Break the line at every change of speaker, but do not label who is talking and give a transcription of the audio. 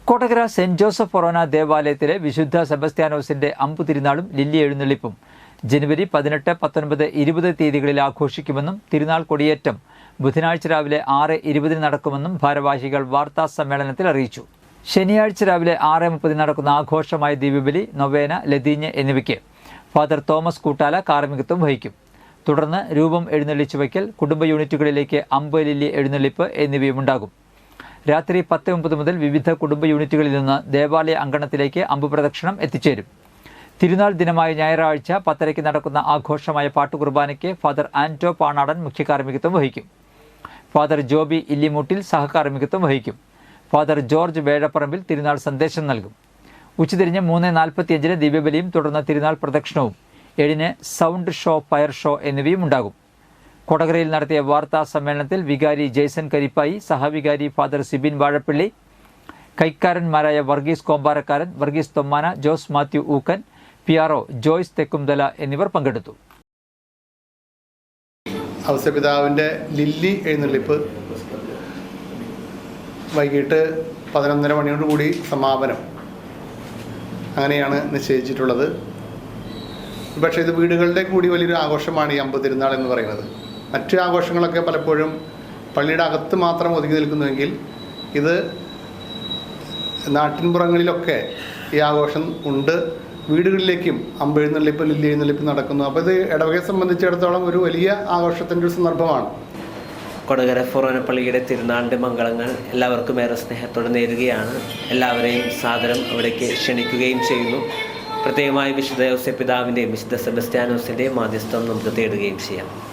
Kodakara saint Joseph ഫൊറോന ദേവാലയത്തിലെ വിശുദ്ധ സെബസ്ത്യാനോസിന്റെ അമ്പു തിരുനാളും lily എഴുന്നള്ളിപ്പും ജനുവരി 18, 19, 20 തീയതികളിൽ ആഘോഷിക്കുമെന്നും തിരുനാൾ കൊടിയേറ്റം ബുധനാഴ്ച രാവിലെ 6:20 നടക്കുമെന്നും ഭാരവാഹികൾ വാർത്താ സമ്മേളനത്തിൽ അറിയിച്ചു. ശനിയാഴ്ച രാവിലെ 6:30 നടക്കുന്ന ആഘോഷമായ ദിവ്യബലി, നൊവേന, ലതീഞ്ഞ് എന്നിവയ്ക്ക് ഫാദർ തോമസ് കൂട്ടാല കാർമ്മികത്വം വഹിക്കും. തുടർന്ന് രൂപം എഴുന്നള്ളിച്ചു വയ്ക്കൽ, കുടുംബ യൂണിറ്റുകളിലേക്ക് അമ്പ്, ലില്ലി എഴുന്നള്ളിപ്പ് എന്നിവയുമുണ്ടാകും. രാത്രി 10:30 മുതൽ വിവിധ കുടുംബ യൂണിറ്റുകളിൽ നിന്ന് ദേവാലയ അങ്കണത്തിലേക്ക് അമ്പ് പ്രദക്ഷിണം എത്തിച്ചേരും. തിരുനാൾ ദിനമായ ഞായറാഴ്ച 10:30 നടക്കുന്ന ആഘോഷമായ പാട്ടുകുർബാനയ്ക്ക് ഫാദർ ആന്റോ പാണാടൻ മുഖ്യകാർമ്മികത്വം വഹിക്കും. ഫാദർ ജോബി ഇല്ലിമൂട്ടിൽ സഹകാർമ്മികത്വം വഹിക്കും. ഫാദർ ജോർജ് വേഴപ്പറമ്പിൽ തിരുനാൾ സന്ദേശം നൽകും. ഉച്ചതിരിഞ്ഞ് 3:45 ദിവ്യബലിയും തുടർന്ന് തിരുനാൾ പ്രദക്ഷിണവും 7 സൗണ്ട് ഷോ, ഫയർ ഷോ എന്നിവയും ഉണ്ടാകും. കൊടകരയിൽ നടത്തിയ വാർത്താ സമ്മേളനത്തിൽ വികാരി ജെയ്സൺ കരിപ്പായി, സഹവികാരി ഫാദർ സിബിൻ വാഴപ്പള്ളി, കൈക്കാരന്മാരായ വർഗീസ് കോമ്പാരക്കാരൻ, വർഗീസ് തൊമ്മാന, ജോസ് മാത്യു ഊക്കൻ, പിയാറോ ജോയ്സ് തെക്കുംതല എന്നിവർ പങ്കെടുത്തു.
ഔസപിതാവിൻ്റെ ലില്ലി എഴുന്നള്ളിപ്പ് വൈകിട്ട് 11:30 മണിയോടുകൂടി സമാപനം, അങ്ങനെയാണ് നിശ്ചയിച്ചിട്ടുള്ളത്. പക്ഷേ ഇത് വീടുകളുടെ കൂടി വലിയൊരു ആഘോഷമാണ് ഈ അമ്പ് തിരുനാൾ എന്ന് പറയുന്നത്. മറ്റ് ആഘോഷങ്ങളൊക്കെ പലപ്പോഴും പള്ളിയുടെ അകത്ത് മാത്രം ഒതുങ്ങി നിൽക്കുന്നുവെങ്കിൽ ഇത് നാട്ടിൻപുറങ്ങളിലൊക്കെ ഈ ആഘോഷം ഉണ്ട്. വീടുകളിലേക്കും അമ്പ് എഴുന്നള്ളിപ്പ്, ലില്ലി എഴുന്നള്ളിപ്പ് നടക്കുന്നു. അപ്പോൾ ഇത് ഇടവകയെ സംബന്ധിച്ചിടത്തോളം ഒരു വലിയ ആഘോഷത്തിൻ്റെ ഒരു സന്ദർഭമാണ്.
കൊടകര ഫൊറോന പള്ളിയുടെ തിരുനാളിൻ്റെ മംഗളങ്ങൾ എല്ലാവർക്കും ഏറെ സ്നേഹത്തോടെ നേരുകയാണ്. എല്ലാവരെയും സാദരം അവിടേക്ക് ക്ഷണിക്കുകയും ചെയ്യുന്നു. പ്രത്യേകമായി വിശുദ്ധ ഔസേപ്പിതാവിൻ്റെയും വിശുദ്ധ സെബസ്ത്യാനോസിൻ്റെയും മാധ്യസ്ഥം നമുക്ക് തേടുകയും ചെയ്യാം.